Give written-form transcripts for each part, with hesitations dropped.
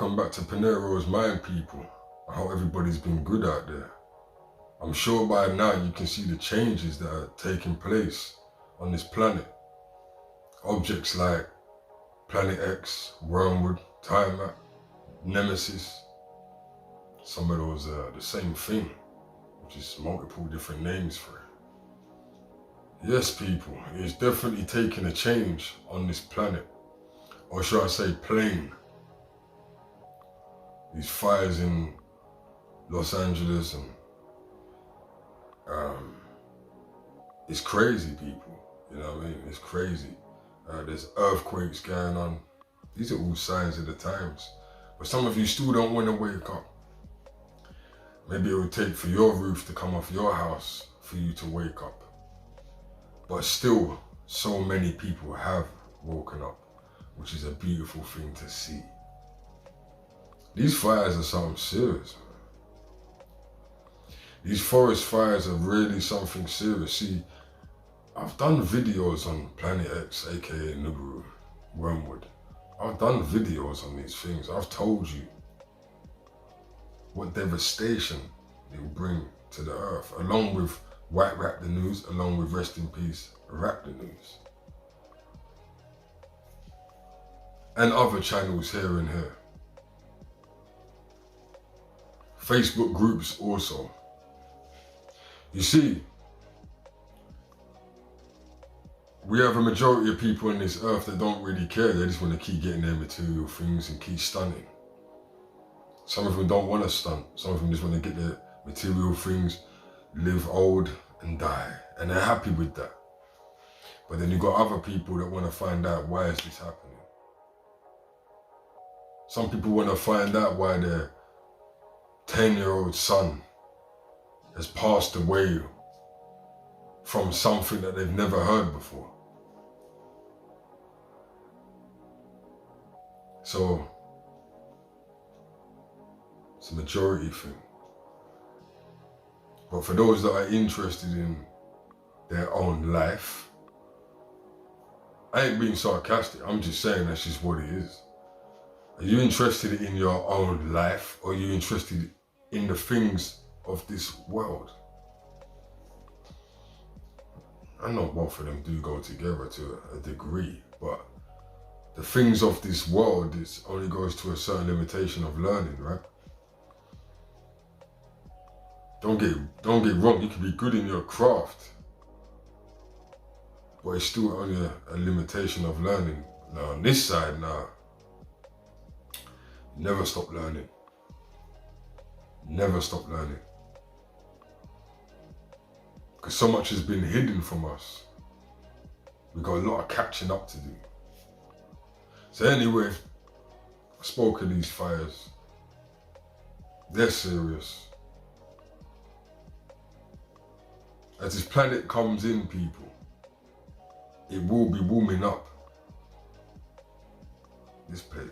welcome back to Peniros, Mind People. I hope everybody's been good out there. I'm sure by now you can see the changes that are taking place on this planet. Objects like Planet X, Wormwood, Time Map, Nemesis. Some of those are the same thing, which is multiple different names for it. Yes, people, it's definitely taking a change on this planet, or should I say plane. These fires in Los Angeles and it's crazy, people. You know what I mean? It's crazy. There's earthquakes going on. These are all signs of the times. But some of you still don't want to wake up. Maybe it would take for your roof to come off your house for you to wake up. But still, so many people have woken up, which is a beautiful thing to see. These fires are something serious, man. These forest fires are really something serious. See, I've done videos on Planet X, aka Nuburu, Wormwood. I've done videos on these things. I've told you what devastation it will bring to the earth, along with White Rap the News, along with Rest in Peace, Rap the News. And other channels here and here. Facebook groups also. You see, we have a majority of people on this earth that don't really care. They just want to keep getting their material things and keep stunning. Some of them don't want to stunt. Some of them just want to get their material things, live old and die. And they're happy with that. But then you've got other people that want to find out, why is this happening? Some people want to find out why their 10-year-old son has passed away from something that they've never heard before. So, it's a majority thing. But for those that are interested in their own life, I ain't being sarcastic, I'm just saying that's just what it is. Are you interested in your own life, or are you interested in the things of this world? I know both of them do go together to a degree, but the things of this world only goes to a certain limitation of learning, right? Don't get wrong, you can be good in your craft, but it's still only a limitation of learning. Now on this side, never stop learning. Never stop learning. Because so much has been hidden from us. We've got a lot of catching up to do. So anyway, I spoke of these fires. They're serious. As this planet comes in, people, it will be warming up this place.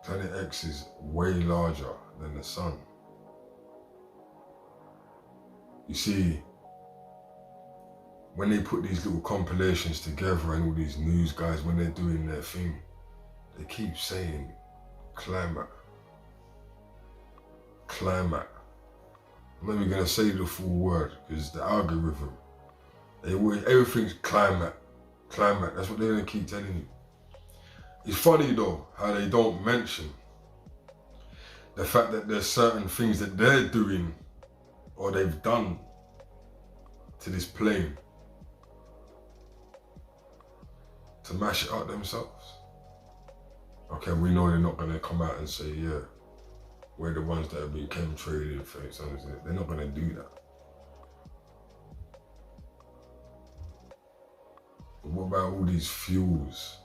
Planet X is way larger than the sun. You see, when they put these little compilations together and all these news guys, when they're doing their thing, they keep saying climate. Climate. I'm not even gonna say the full word because the algorithm, everything's climate. Climate, that's what they're gonna keep telling you. It's funny though, how they don't mention the fact that there's certain things that they're doing or they've done to this plane to mash it up themselves. Okay, we know they're not gonna come out and say, yeah, we're the ones that have been chemtrailed for it. They're not gonna do that. But what about all these fuels?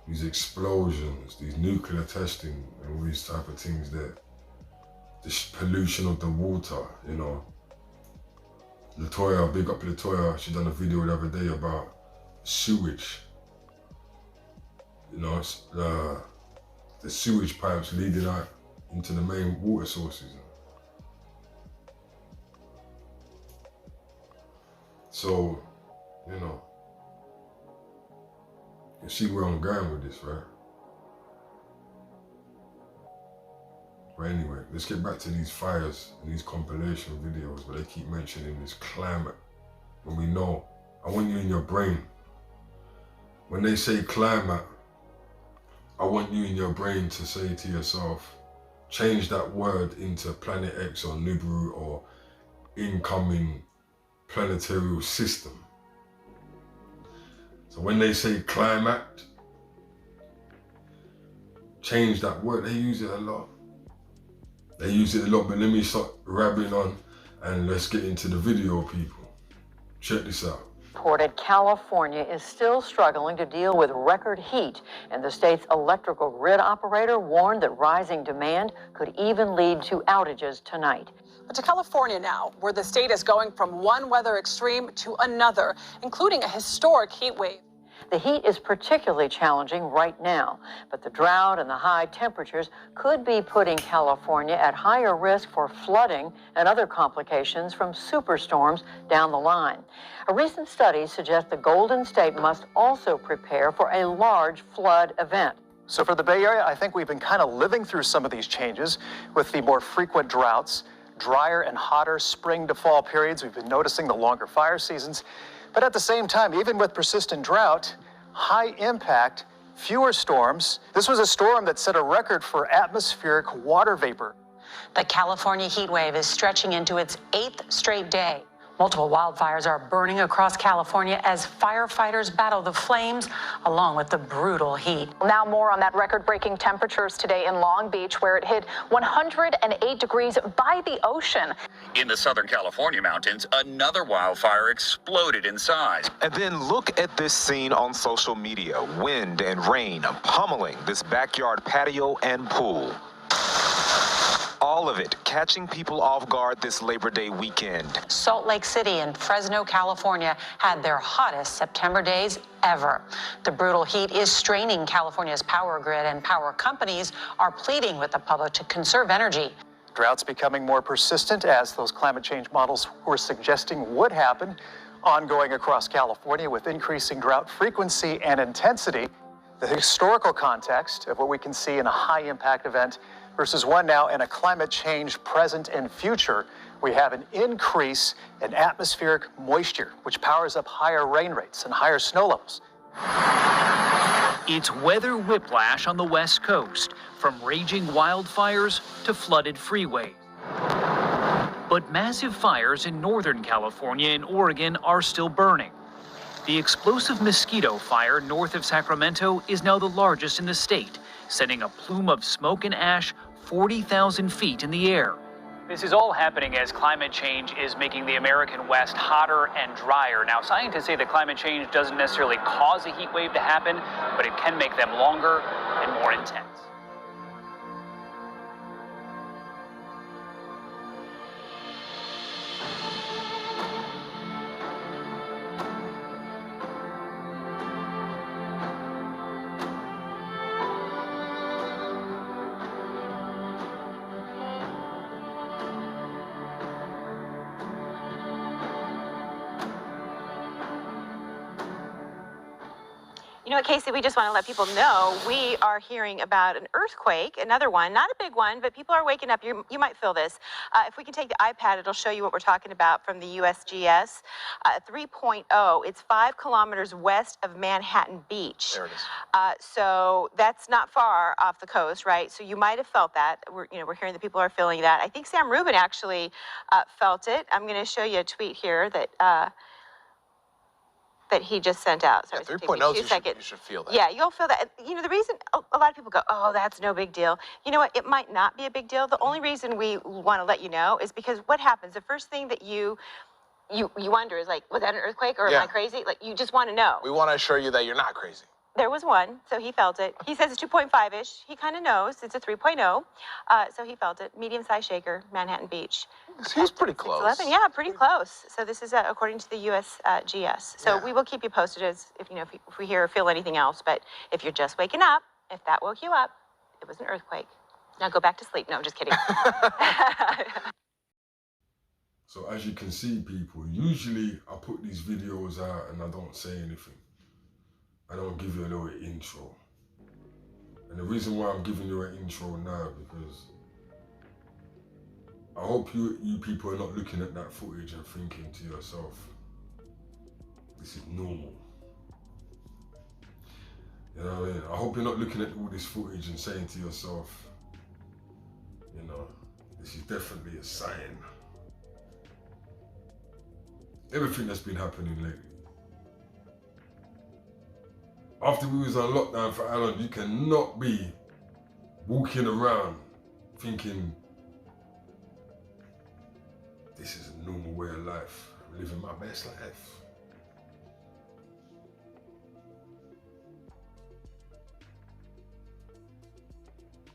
These explosions, these nuclear testing, and all these type of things there. This pollution of the water, you know. Latoya, big up Latoya, she done a video the other day about sewage. You know, the sewage pipes leading out into the main water sources. So, you know, You see where I'm going with this, right? But anyway, let's get back to these fires and these compilation videos where they keep mentioning this climate. When we know, I want you in your brain. When they say climate, I want you in your brain to say to yourself, change that word into Planet X or Nibiru or incoming planetary system. So when they say climate, change that word. They use it a lot. They use it a lot, but let me start rabbing on and let's get into the video, people. Check this out. Reported California is still struggling to deal with record heat, and the state's electrical grid operator warned that rising demand could even lead to outages tonight. But to California now, where the state is going from one weather extreme to another, including a historic heat wave. The heat is particularly challenging right now, but the drought and the high temperatures could be putting California at higher risk for flooding and other complications from superstorms down the line. A recent study suggests the Golden State must also prepare for a large flood event. So for the Bay Area, I think we've been kind of living through some of these changes with the more frequent droughts, drier and hotter spring to fall periods. We've been noticing the longer fire seasons. But at the same time, even with persistent drought, high impact, fewer storms. This was a storm that set a record for atmospheric water vapor. The California heat wave is stretching into its 8th straight day. Multiple wildfires are burning across California as firefighters battle the flames along with the brutal heat. Now more on that record-breaking temperatures today in Long Beach, where it hit 108 degrees by the ocean. In the Southern California mountains, another wildfire exploded in size. And then look at this scene on social media. Wind and rain pummeling this backyard patio and pool. All of it catching people off guard this Labor Day weekend. Salt Lake City and Fresno, California had their hottest September days ever. The brutal heat is straining California's power grid, and power companies are pleading with the public to conserve energy. Droughts becoming more persistent, as those climate change models were suggesting would happen, ongoing across California with increasing drought frequency and intensity. The historical context of what we can see in a high-impact event versus one now in a climate change present and future. We have an increase in atmospheric moisture, which powers up higher rain rates and higher snow levels. It's weather whiplash on the West Coast, from raging wildfires to flooded freeways. But massive fires in Northern California and Oregon are still burning. The explosive mosquito fire north of Sacramento is now the largest in the state, sending a plume of smoke and ash 40,000 feet in the air. This is all happening as climate change is making the American West hotter and drier. Now, scientists say that climate change doesn't necessarily cause a heat wave to happen, but it can make them longer and more intense. You know what, Casey, we just want to let people know we are hearing about an earthquake, another one, not a big one, but people are waking up. You might feel this. If we can take the iPad, it'll show you what we're talking about from the USGS. 3.0, it's 5 kilometers west of Manhattan Beach. There it is. So that's not far off the coast, right? So you might have felt that. We're hearing that people are feeling that. I think Sam Rubin actually felt it. I'm going to show you a tweet here that he just sent out. So 3.0, you should feel that. Yeah, you'll feel that. You know, the reason a lot of people go, oh, that's no big deal. You know what? It might not be a big deal. The only reason we want to let you know is because what happens, the first thing that you wonder is like, was that an earthquake or am I crazy? Like, you just want to know. We want to assure you that you're not crazy. There was one, so he felt it. He says it's 2.5-ish. He kind of knows it's a 3.0, so he felt it. Medium-sized shaker, Manhattan Beach. He's pretty close. 11, yeah, pretty close. So this is according to the USGS. So we will keep you posted as if we hear or feel anything else. But if you're just waking up, if that woke you up, it was an earthquake. Now go back to sleep. No, I'm just kidding. So as you can see, people, usually I put these videos out and I don't say anything. I don't give you a little intro. And the reason why I'm giving you an intro now, because I hope you people are not looking at that footage and thinking to yourself, this is normal. You know what I mean? I hope you're not looking at all this footage and saying to yourself, you know, this is definitely a sign. Everything that's been happening lately. After we was on lockdown for how long, you cannot be walking around thinking, this is a normal way of life. I'm living my best life.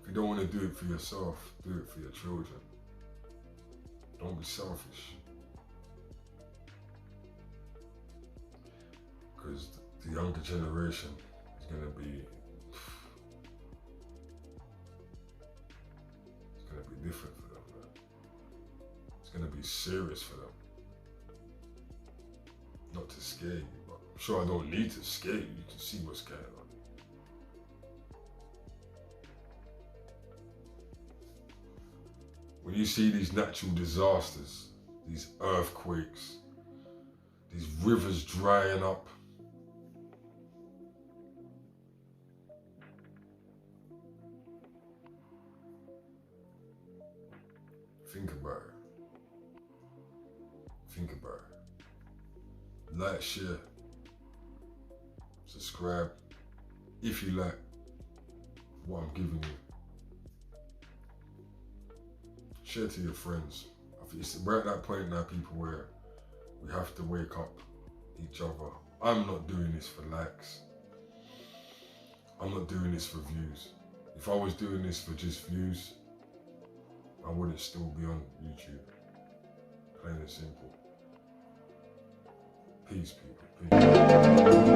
If you don't want to do it for yourself, do it for your children. Don't be selfish. Because the younger generation is going to be, it's going to be different for them, man. It's going to be serious for them. Not to scare you, but I'm sure I don't need to scare you. You can see what's going on. When you see these natural disasters, these earthquakes, these rivers drying up, think about it. Think about it. Like, share, subscribe if you like what I'm giving you. Share to your friends. We're at that point now, people, where we have to wake up each other. I'm not doing this for likes. I'm not doing this for views. If I was doing this for just views, I wouldn't still be on YouTube. Plain and simple. Peace, people. Peace.